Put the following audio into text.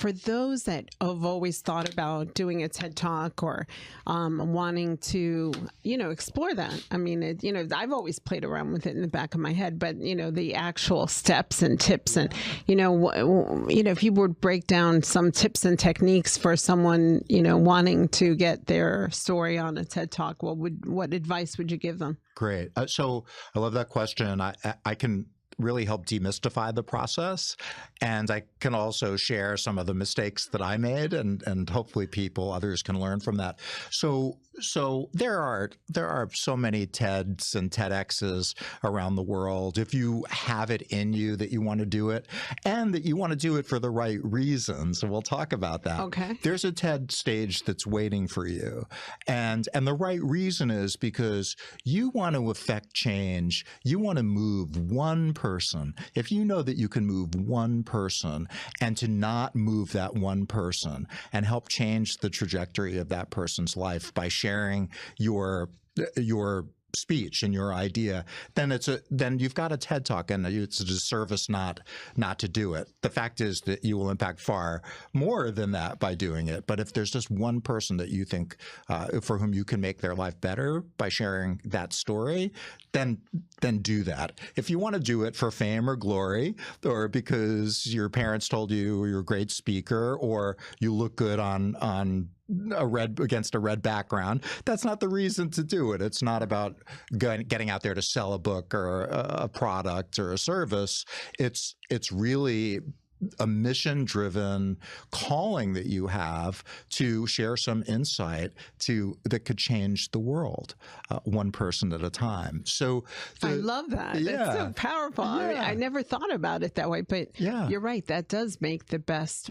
for those that have always thought about doing a TED Talk or wanting to, explore that. I mean, I've always played around with it in the back of my head, but, the actual steps and tips and, if you would break down some tips and techniques for someone, wanting to get their story on a TED Talk, what advice would you give them? Great. So I love that question. I can really help demystify the process, and I can also share some of the mistakes that I made, and hopefully others can learn from that. So there are so many TEDs and TEDx's around the world. If you have it in you that you want to do it, and that you want to do it for the right reasons, and we'll talk about that. Okay. There's a TED stage that's waiting for you, and the right reason is because you want to affect change. You want to move one person. If you know that you can move one person, and to not move that one person and help change the trajectory of that person's life by sharing your speech and your idea, then you've got a TED Talk, and it's a disservice not to do it. The fact is that you will impact far more than that by doing it. But if there's just one person that you think for whom you can make their life better by sharing that story, then do that. If you want to do it for fame or glory, or because your parents told you you're a great speaker, or you look good on against a red background, that's not the reason to do it. It's not about getting out there to sell a book or a product or a service. It's really a mission-driven calling that you have to share some insight that could change the world, one person at a time. So I love that. Yeah. That's so powerful. Yeah. I never thought about it that way, but Yeah. You're right. That does make the best